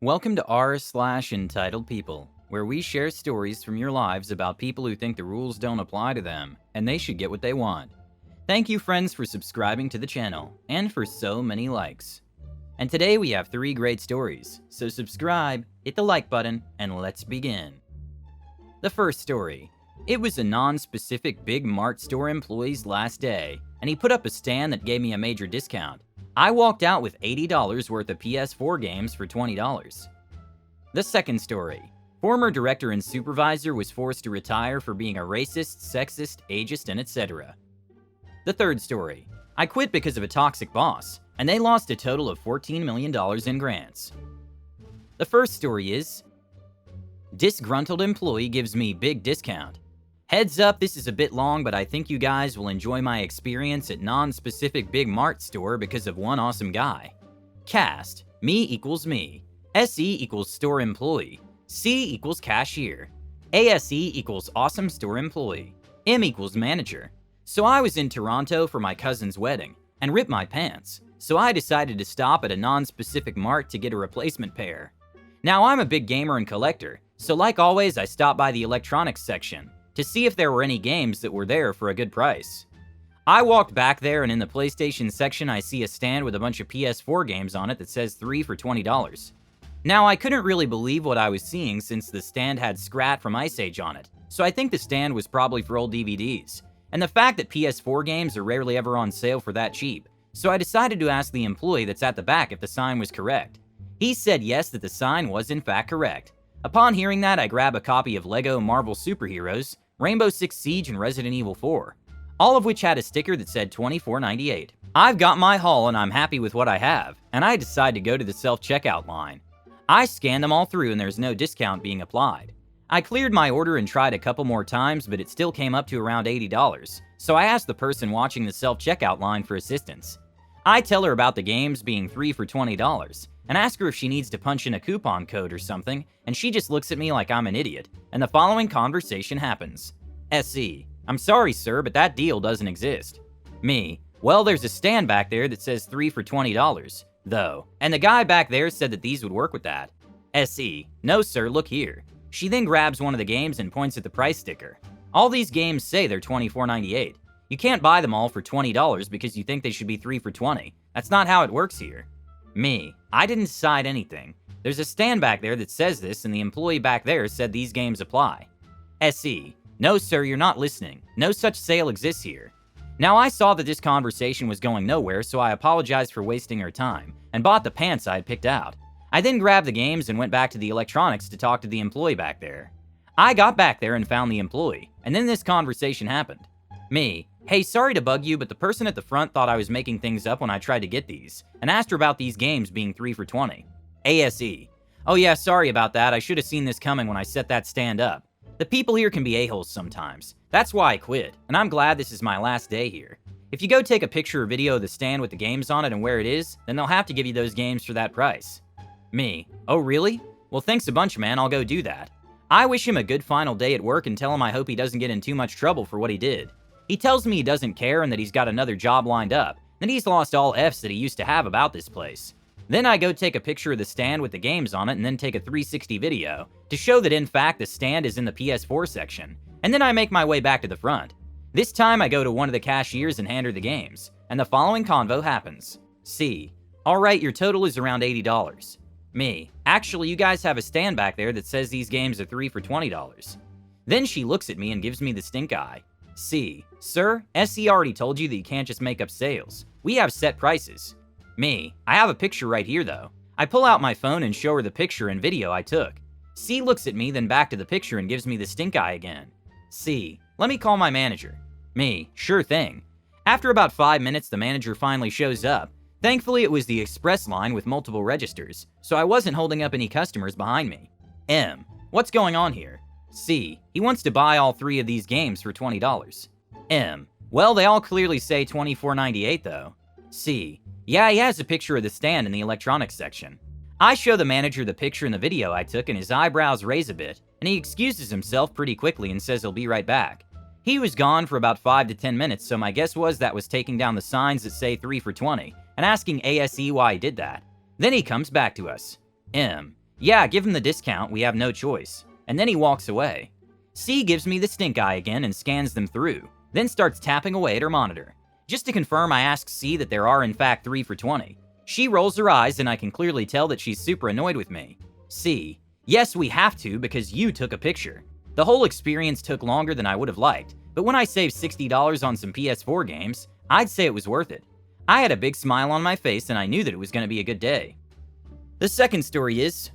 Welcome to r/entitled people, where we share stories from your lives about people who think the rules don't apply to them, and they should get what they want. Thank you, friends, for subscribing to the channel, and for so many likes. And today we have 3 great stories, so subscribe, hit the like button, and let's begin. The first story. It was a non-specific Big Mart store employee's last day, and he put up a stand that gave me a major discount. I walked out with $80 worth of PS4 games for $20. The second story. Former director and supervisor was forced to retire for being a racist, sexist, ageist, and etc. The third story. I quit because of a toxic boss, and they lost a total of $14 million in grants. The first story is, disgruntled employee gives me big discount. Heads up, this is a bit long, but I think you guys will enjoy my experience at non-specific Big Mart store because of one awesome guy. Cast, me equals me. SE equals store employee. C equals cashier. ASE equals awesome store employee. M equals manager. So I was in Toronto for my cousin's wedding, and ripped my pants. So I decided to stop at a non-specific mart to get a replacement pair. Now I'm a big gamer and collector, so like always I stopped by the electronics section to see if there were any games that were there for a good price. I walked back there, and in the PlayStation section I see a stand with a bunch of PS4 games on it that says 3 for $20. Now I couldn't really believe what I was seeing since the stand had Scrat from Ice Age on it, so I think the stand was probably for old DVDs, and the fact that PS4 games are rarely ever on sale for that cheap, so I decided to ask the employee that's at the back if the sign was correct. He said yes, that the sign was in fact correct. Upon hearing that, I grab a copy of Lego Marvel Superheroes, Rainbow Six Siege, and Resident Evil 4, all of which had a sticker that said $24.98. I've got my haul and I'm happy with what I have, and I decide to go to the self-checkout line. I scan them all through and there's no discount being applied. I cleared my order and tried a couple more times, but it still came up to around $80, so I asked the person watching the self-checkout line for assistance. I tell her about the games being 3 for $20, and ask her if she needs to punch in a coupon code or something, and she just looks at me like I'm an idiot, and the following conversation happens. SE, I'm sorry sir, but that deal doesn't exist. Me, well there's a stand back there that says 3 for $20, though, and the guy back there said that these would work with that. SE, no sir, look here. She then grabs one of the games and points at the price sticker. All these games say they're $24.98. You can't buy them all for $20 because you think they should be 3 for $20. That's not how it works here. Me, I didn't decide anything. There's a stand back there that says this, and the employee back there said these games apply. SE, no sir, you're not listening. No such sale exists here. Now I saw that this conversation was going nowhere, so I apologized for wasting her time, and bought the pants I had picked out. I then grabbed the games and went back to the electronics to talk to the employee back there. I got back there and found the employee, and then this conversation happened. Me, hey, sorry to bug you, but the person at the front thought I was making things up when I tried to get these, and asked her about these games being 3 for $20. ASE, oh yeah, sorry about that, I should have seen this coming when I set that stand up. The people here can be a-holes sometimes. That's why I quit, and I'm glad this is my last day here. If you go take a picture or video of the stand with the games on it and where it is, then they'll have to give you those games for that price. Me, oh really? Well thanks a bunch, man, I'll go do that. I wish him a good final day at work and tell him I hope he doesn't get in too much trouble for what he did. He tells me he doesn't care and that he's got another job lined up, that he's lost all F's that he used to have about this place. Then I go take a picture of the stand with the games on it and then take a 360 video to show that in fact the stand is in the PS4 section, and then I make my way back to the front. This time I go to one of the cashiers and hand her the games, and the following convo happens. C, alright, your total is around $80. Me, actually you guys have a stand back there that says these games are 3 for $20. Then she looks at me and gives me the stink eye. C, sir, SE already told you that you can't just make up sales. We have set prices. Me, I have a picture right here though. I pull out my phone and show her the picture and video I took. C looks at me, then back to the picture and gives me the stink eye again. C, let me call my manager. Me, sure thing. After about 5 minutes, the manager finally shows up. Thankfully, it was the express line with multiple registers, so I wasn't holding up any customers behind me. M, what's going on here? C, he wants to buy all 3 of these games for $20. M, well, they all clearly say $24.98 though. C, yeah, he has a picture of the stand in the electronics section. I show the manager the picture in the video I took and his eyebrows raise a bit, and he excuses himself pretty quickly and says he'll be right back. He was gone for about 5 to 10 minutes, so my guess was that was taking down the signs that say 3 for $20 and asking ASE why he did that. Then he comes back to us. M, Yeah, give him the discount, we have no choice. And then he walks away. C gives me the stink eye again and scans them through, then starts tapping away at her monitor. Just to confirm, I ask C that there are in fact 3 for $20. She rolls her eyes and I can clearly tell that she's super annoyed with me. C: yes, we have to because you took a picture. The whole experience took longer than I would have liked, but when I saved $60 on some PS4 games, I'd say it was worth it. I had a big smile on my face and I knew that it was going to be a good day. The second story is,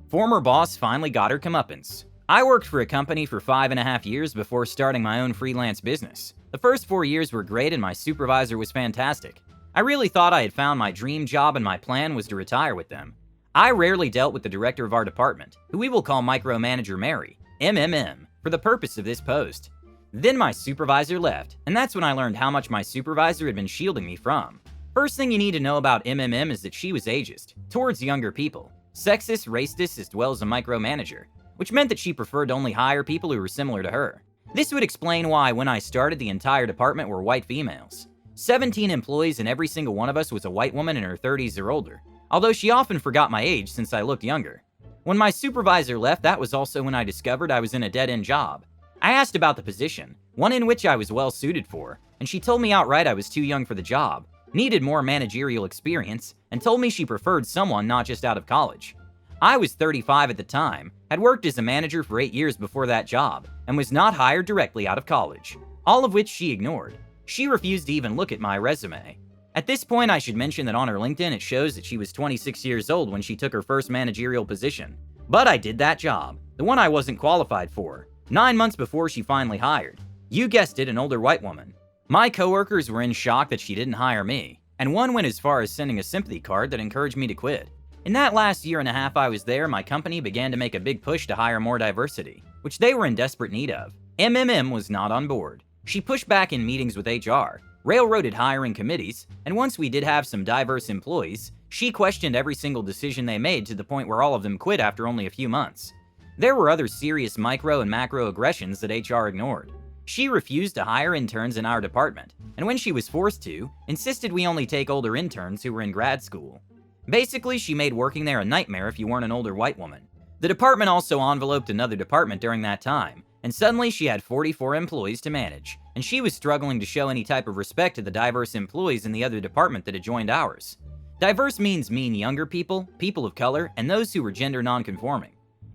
former boss finally got her comeuppance. I worked for a company for 5.5 years before starting my own freelance business. The first 4 years were great and my supervisor was fantastic. I really thought I had found my dream job and my plan was to retire with them. I rarely dealt with the director of our department, who we will call Micromanager Mary, MMM, for the purpose of this post. Then my supervisor left, and that's when I learned how much my supervisor had been shielding me from. First thing you need to know about MMM is that she was ageist, towards younger people, sexist, racist, as well as a micromanager, which meant that she preferred to only hire people who were similar to her. This would explain why, when I started, the entire department were white females. 17 employees and every single one of us was a white woman in her 30s or older, although she often forgot my age since I looked younger. When my supervisor left, that was also when I discovered I was in a dead-end job. I asked about the position, one in which I was well suited for, and she told me outright I was too young for the job, needed more managerial experience, and told me she preferred someone not just out of college. I was 35 at the time, had worked as a manager for 8 years before that job, and was not hired directly out of college, all of which she ignored. She refused to even look at my resume. At this point, I should mention that on her LinkedIn it shows that she was 26 years old when she took her first managerial position. But I did that job, the one I wasn't qualified for, 9 months before she finally hired. You guessed it, an older white woman. My coworkers were in shock that she didn't hire me, and one went as far as sending a sympathy card that encouraged me to quit. In that last 1.5 years I was there, my company began to make a big push to hire more diversity, which they were in desperate need of. MMM was not on board. She pushed back in meetings with HR, railroaded hiring committees, and once we did have some diverse employees, she questioned every single decision they made to the point where all of them quit after only a few months. There were other serious micro and macro aggressions that HR ignored. She refused to hire interns in our department, and when she was forced to, insisted we only take older interns who were in grad school. Basically, she made working there a nightmare if you weren't an older white woman. The department also enveloped another department during that time, and suddenly she had 44 employees to manage, and she was struggling to show any type of respect to the diverse employees in the other department that had joined ours. Diverse means younger people, people of color, and those who were gender non-conforming.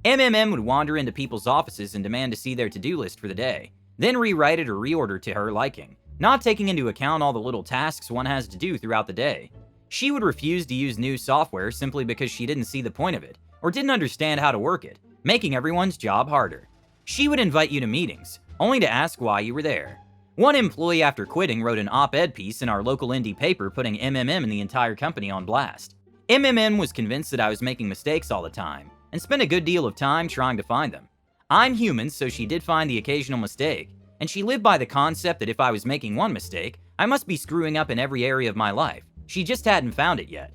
MMM would wander into people's offices and demand to see their to-do list for the day, then rewrite it or reorder to her liking, not taking into account all the little tasks one has to do throughout the day. She would refuse to use new software simply because she didn't see the point of it, or didn't understand how to work it, making everyone's job harder. She would invite you to meetings, only to ask why you were there. One employee after quitting wrote an op-ed piece in our local indie paper putting MMM and the entire company on blast. MMM was convinced that I was making mistakes all the time, and spent a good deal of time trying to find them. I'm human, so she did find the occasional mistake, and she lived by the concept that if I was making one mistake, I must be screwing up in every area of my life. She just hadn't found it yet.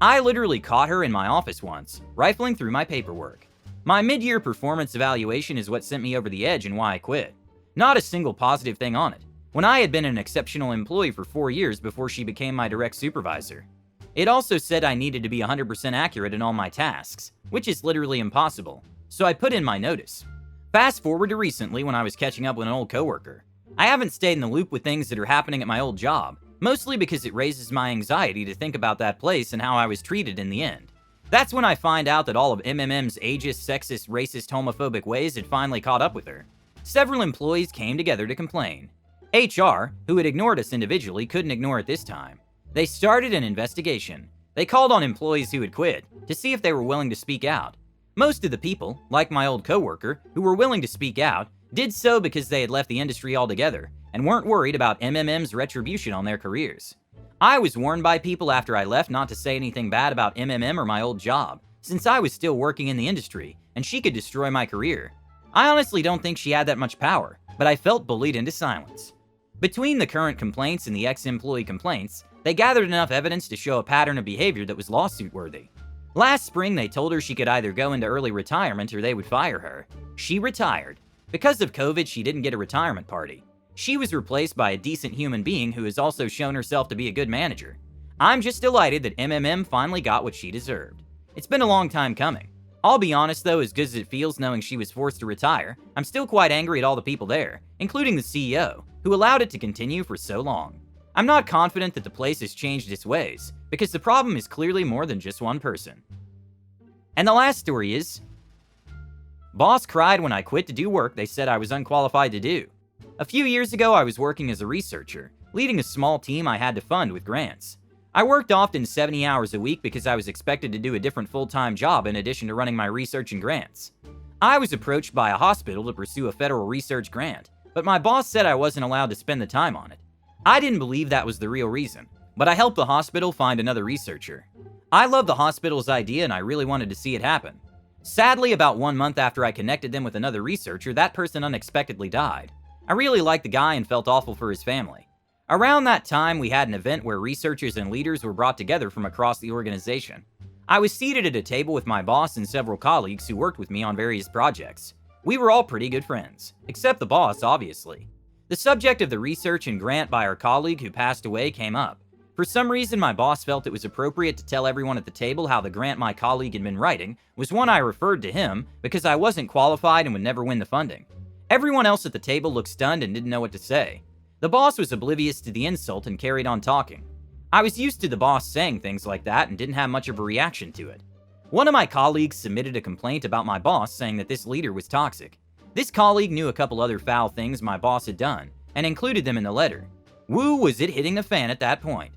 I literally caught her in my office once, rifling through my paperwork. My mid-year performance evaluation is what sent me over the edge and why I quit. Not a single positive thing on it, when I had been an exceptional employee for 4 years before she became my direct supervisor. It also said I needed to be 100% accurate in all my tasks, which is literally impossible, so I put in my notice. Fast forward to recently when I was catching up with an old coworker. I haven't stayed in the loop with things that are happening at my old job, mostly because it raises my anxiety to think about that place and how I was treated in the end. That's when I find out that all of MMM's ageist, sexist, racist, homophobic ways had finally caught up with her. Several employees came together to complain. HR, who had ignored us individually, couldn't ignore it this time. They started an investigation. They called on employees who had quit to see if they were willing to speak out. Most of the people, like my old coworker, who were willing to speak out, did so because they had left the industry altogether and weren't worried about MMM's retribution on their careers. I was warned by people after I left not to say anything bad about MMM or my old job, since I was still working in the industry and she could destroy my career. I honestly don't think she had that much power, but I felt bullied into silence. Between the current complaints and the ex-employee complaints, they gathered enough evidence to show a pattern of behavior that was lawsuit-worthy. Last spring, they told her she could either go into early retirement or they would fire her. She retired. Because of COVID, she didn't get a retirement party. She was replaced by a decent human being who has also shown herself to be a good manager. I'm just delighted that MMM finally got what she deserved. It's been a long time coming. I'll be honest though, as good as it feels knowing she was forced to retire, I'm still quite angry at all the people there, including the CEO, who allowed it to continue for so long. I'm not confident that the place has changed its ways, because the problem is clearly more than just one person. And the last story is, boss cried when I quit to do work they said I was unqualified to do. A few years ago, I was working as a researcher, leading a small team I had to fund with grants. I worked often 70 hours a week because I was expected to do a different full-time job in addition to running my research and grants. I was approached by a hospital to pursue a federal research grant, but my boss said I wasn't allowed to spend the time on it. I didn't believe that was the real reason, but I helped the hospital find another researcher. I loved the hospital's idea and I really wanted to see it happen. Sadly, about 1 month after I connected them with another researcher, that person unexpectedly died. I really liked the guy and felt awful for his family. Around that time, we had an event where researchers and leaders were brought together from across the organization. I was seated at a table with my boss and several colleagues who worked with me on various projects. We were all pretty good friends, except the boss, obviously. The subject of the research and grant by our colleague who passed away came up. For some reason, my boss felt it was appropriate to tell everyone at the table how the grant my colleague had been writing was one I referred to him because I wasn't qualified and would never win the funding. Everyone else at the table looked stunned and didn't know what to say. The boss was oblivious to the insult and carried on talking. I was used to the boss saying things like that and didn't have much of a reaction to it. One of my colleagues submitted a complaint about my boss saying that this leader was toxic. This colleague knew a couple other foul things my boss had done and included them in the letter. Woo, was it hitting the fan at that point.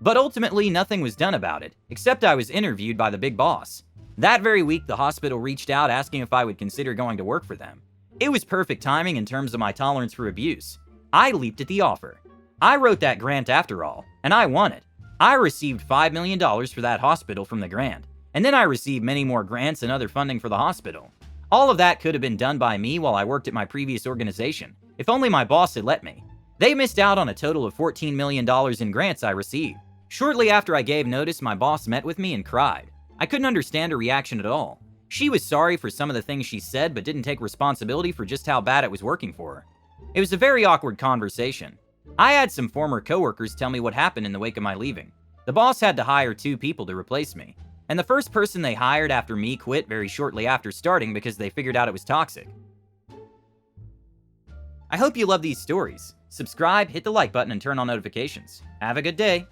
But ultimately, nothing was done about it, except I was interviewed by the big boss. That very week, the hospital reached out asking if I would consider going to work for them. It was perfect timing in terms of my tolerance for abuse. I leaped at the offer. I wrote that grant after all, and I won it. I received $5 million for that hospital from the grant, and then I received many more grants and other funding for the hospital. All of that could have been done by me while I worked at my previous organization, if only my boss had let me. They missed out on a total of $14 million in grants I received. Shortly after I gave notice, my boss met with me and cried. I couldn't understand her reaction at all. She was sorry for some of the things she said, but didn't take responsibility for just how bad it was working for her. It was a very awkward conversation. I had some former coworkers tell me what happened in the wake of my leaving. The boss had to hire 2 people to replace me, and the first person they hired after me quit very shortly after starting because they figured out it was toxic. I hope you love these stories. Subscribe, hit the like button, and turn on notifications. Have a good day.